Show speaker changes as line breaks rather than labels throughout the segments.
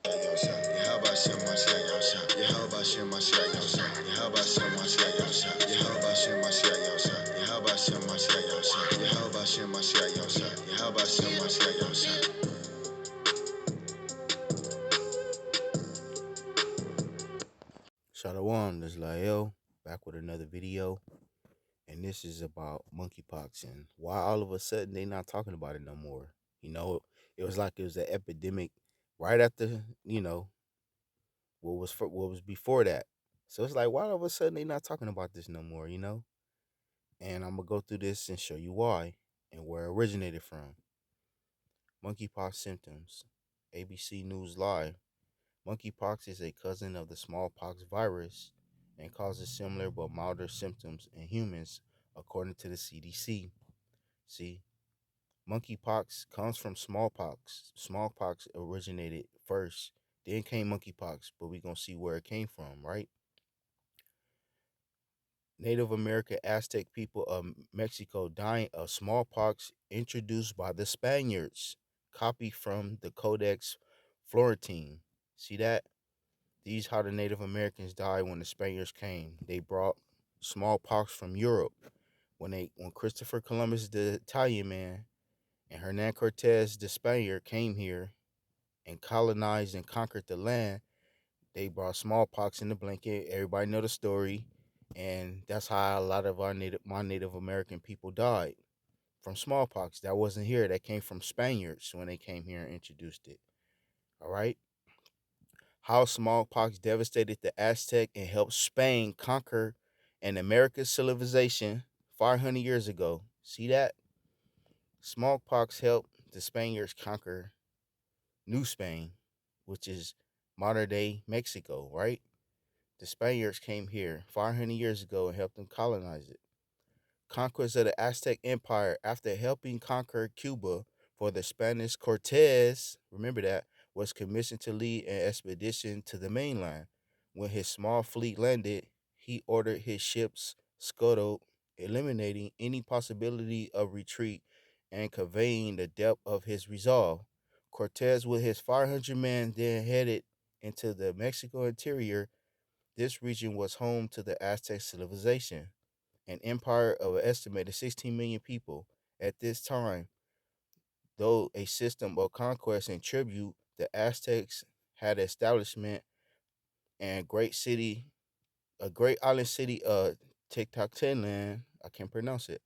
How about Shem Mashiach Yahusha? Yeah, how about Shem Mashiach Yahusha? Yeah, how about Shem Mashiach Yahusha? Yeah, how about Shem Mashiach Yahusha? Yeah, how about Shem Mashiach Yahusha? Yeah, how about Shem Mashiach Yahusha? Yeah, how about Shem Mashiach Yahusha? Shalom, this is Lael, back with another video, and this is about monkeypox and why all of a sudden they not talking about it no more. It was like it was an epidemic right after, what was before that. So it's like, why all of a sudden they not talking about this no more? And I'm gonna go through this and show you why and where it originated from. Monkeypox symptoms. ABC News Live. Monkeypox is a cousin of the smallpox virus and causes similar but milder symptoms in humans, according to the CDC. See, monkeypox comes from smallpox. Smallpox originated first, then came monkeypox, but we're going to see where it came from, right? Native American Aztec people of Mexico dying of smallpox introduced by the Spaniards, copy from the Codex Florentine. See that? These how the Native Americans died when the Spaniards came. They brought smallpox from Europe. When Christopher Columbus, the Italian man, and Hernan Cortez, the Spaniard, came here and colonized and conquered the land, they brought smallpox in the blanket. Everybody know the story, and that's how a lot of my Native American people died from smallpox. That wasn't here. That came from Spaniards when they came here and introduced it. All right. How smallpox devastated the Aztec and helped Spain conquer an American civilization 500 years ago. See that? Smallpox helped the Spaniards conquer New Spain, which is modern day Mexico, right? The Spaniards came here 500 years ago and helped them colonize it. Conquest of the Aztec Empire after helping conquer Cuba for the Spanish Cortez, remember that, was commissioned to lead an expedition to the mainland. When his small fleet landed, he ordered his ships scuttled, eliminating any possibility of retreat and conveying the depth of his resolve. Cortez, with his 500 men, then headed into the Mexico interior. This region was home to the Aztec civilization, an empire of an estimated 16 million people. At this time, though a system of conquest and tribute, the Aztecs had establishment and a great island city of Tenochtitlan, I can't pronounce it,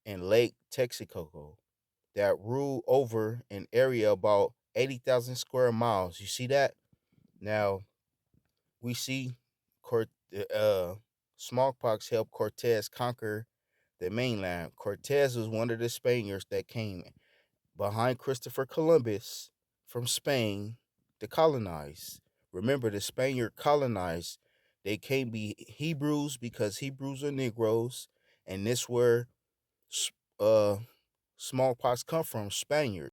and Lake Texcoco that ruled over an area about 80,000 square miles. You see that? Now, we see Cort- uh, smallpox helped Cortez conquer the mainland. Cortez was one of the Spaniards that came behind Christopher Columbus from Spain to colonize. Remember, the Spaniard colonized. They can't be Hebrews because Hebrews are Negroes, and this where uh, smallpox come from, Spaniard.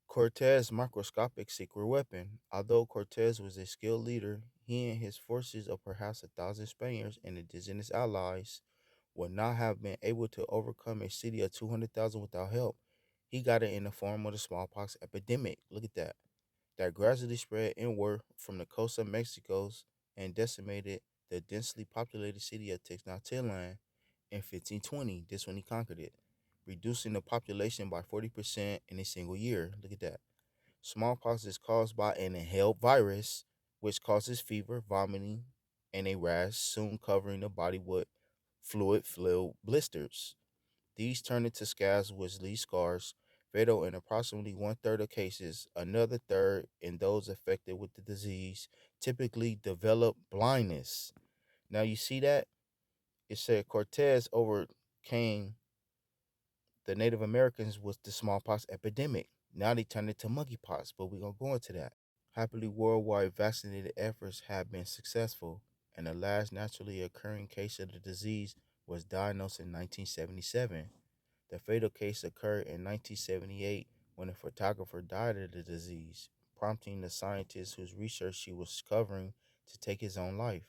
Cortez' microscopic secret weapon. Although Cortez was a skilled leader, he and his forces of perhaps 1,000 Spaniards and indigenous allies would not have been able to overcome a city of 200,000 without help. He got it in the form of the smallpox epidemic. Look at that. That gradually spread inward from the coast of Mexico's and decimated the densely populated city of Tenochtitlan in 1520. This when he conquered it, reducing the population by 40% in a single year. Look at that. Smallpox is caused by an inhaled virus, which causes fever, vomiting, and a rash, soon covering the body with fluid-filled blisters. These turn into scabs which leave scars, fatal in approximately one-third of cases. Another third in those affected with the disease typically develop blindness. Now you see that? It said Cortez overcame the Native Americans with the smallpox epidemic. Now they turned it to monkeypox, but we're going to go into that. Happily, worldwide vaccinated efforts have been successful, and the last naturally occurring case of the disease was diagnosed in 1977. The fatal case occurred in 1978 when a photographer died of the disease, prompting the scientist whose research she was covering to take his own life.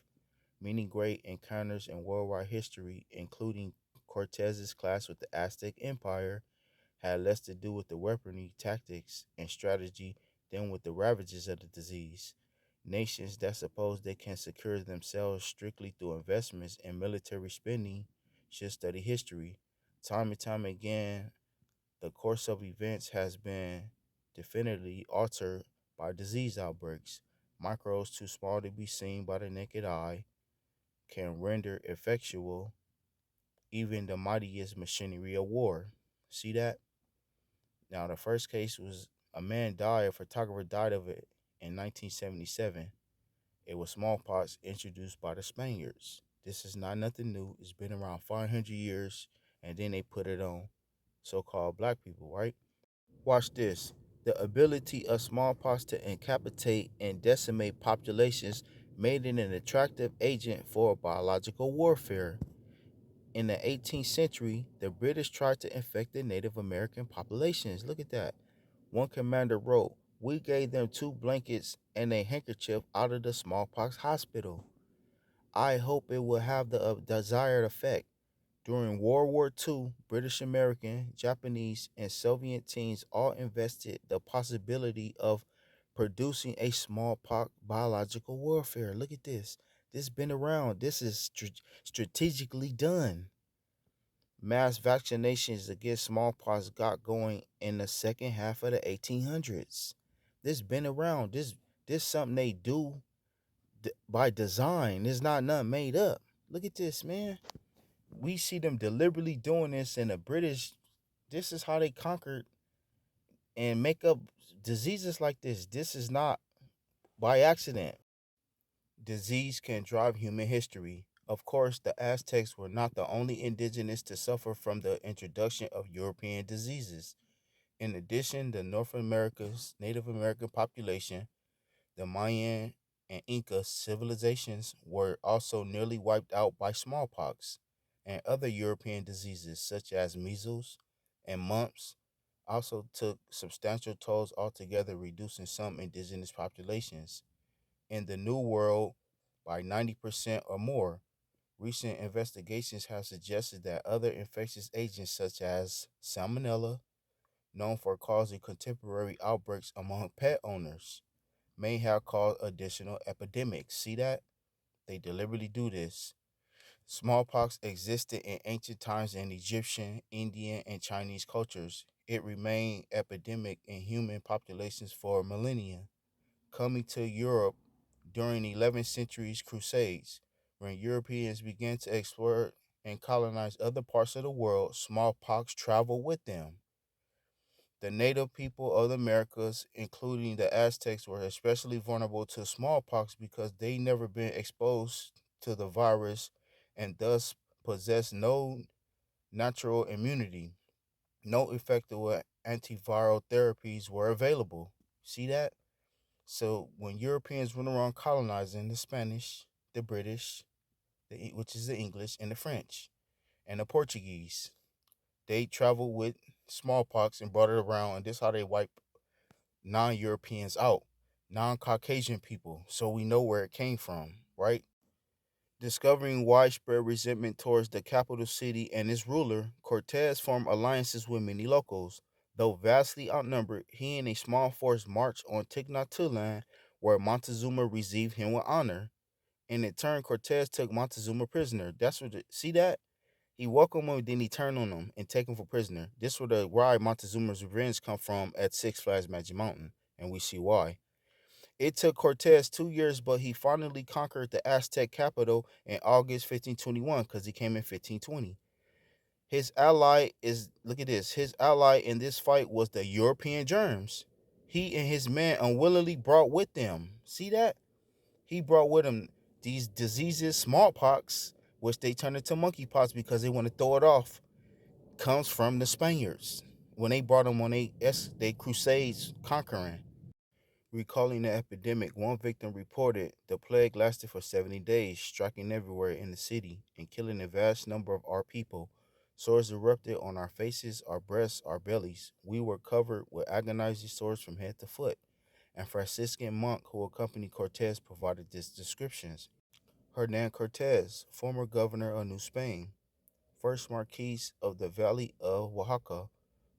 Many great encounters in worldwide history, including Cortez's clash with the Aztec Empire, had less to do with the weaponry, tactics, and strategy than with the ravages of the disease. Nations that suppose they can secure themselves strictly through investments in military spending should study history. Time and time again, the course of events has been definitively altered by disease outbreaks. Microbes too small to be seen by the naked eye can render effectual even the mightiest machinery of war. See that? Now, the first case was a man died, a photographer died of it in 1977. It was smallpox introduced by the Spaniards. This is not nothing new. It's been around 500 years, and then they put it on so called black people, right? Watch this. The ability of smallpox to incapacitate and decimate populations made it an attractive agent for biological warfare. In the 18th century, the British tried to infect the Native American populations. Look at that. One commander wrote, "We gave them two blankets and a handkerchief out of the smallpox hospital. I hope it will have the desired effect." During World War II, British American, Japanese, and Soviet teams all invested the possibility of producing a smallpox biological warfare. Look at this. This has been around. This is strategically done. Mass vaccinations against smallpox got going in the second half of the 1800s. This been around. This something they do by design. It's not nothing made up. Look at this, man. We see them deliberately doing this, and the British. This is how they conquered and make up diseases like this. This is not by accident. Disease can drive human history. Of course, the Aztecs were not the only indigenous to suffer from the introduction of European diseases. In addition, the North America's Native American population, the Mayan and Inca civilizations were also nearly wiped out by smallpox and other European diseases such as measles and mumps also took substantial tolls altogether, reducing some indigenous populations in the New World by 90% or more. Recent investigations have suggested that other infectious agents such as salmonella, known for causing contemporary outbreaks among pet owners, may have caused additional epidemics. See that? They deliberately do this. Smallpox existed in ancient times in Egyptian, Indian, and Chinese cultures. It remained epidemic in human populations for millennia, coming to Europe during the 11th century's Crusades. When Europeans began to explore and colonize other parts of the world, smallpox traveled with them. The native people of the Americas, including the Aztecs, were especially vulnerable to smallpox because they never been exposed to the virus and thus possessed no natural immunity. No effective antiviral therapies were available. See that? So when Europeans went around colonizing the Spanish, the British, which is the English, and the French, and the Portuguese, they traveled with smallpox and brought it around, and this is how they wiped non-Europeans out, non-Caucasian people, so we know where it came from, right? Discovering widespread resentment towards the capital city and its ruler, Cortez formed alliances with many locals. Though vastly outnumbered, he and a small force marched on Tignatulan, where Montezuma received him with honor. And in turn, Cortez took Montezuma prisoner. That's what see that? He welcomed him, then he turned on him and take him for prisoner. This where the why Montezuma's revenge come from at Six Flags Magic Mountain, and we see why. It took Cortez 2 years, but he finally conquered the Aztec capital in August 1521 because he came in 1520. His ally is, look at this, his ally in this fight was the European germs. He and his men unwillingly brought with them. See that? He brought with him these diseases, smallpox, which they turned into monkeypox because they want to throw it off, comes from the Spaniards when they brought them on they crusades conquering. Recalling the epidemic, one victim reported the plague lasted for 70 days, striking everywhere in the city and killing a vast number of our people. Sores erupted on our faces, our breasts, our bellies. We were covered with agonizing sores from head to foot. And Franciscan monk who accompanied Cortez provided these descriptions. Hernan Cortez, former governor of New Spain, first Marquis of the Valley of Oaxaca,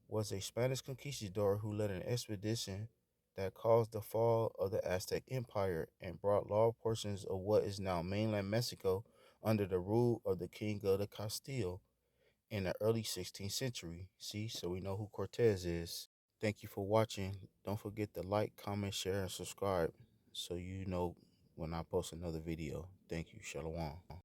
was a Spanish conquistador who led an expedition that caused the fall of the Aztec Empire and brought large portions of what is now mainland Mexico under the rule of the King of the Castile in the early 16th century. See, so we know who Cortez is. Thank you for watching. Don't forget to like, comment, share, and subscribe so you know when I post another video. Thank you. Shalom.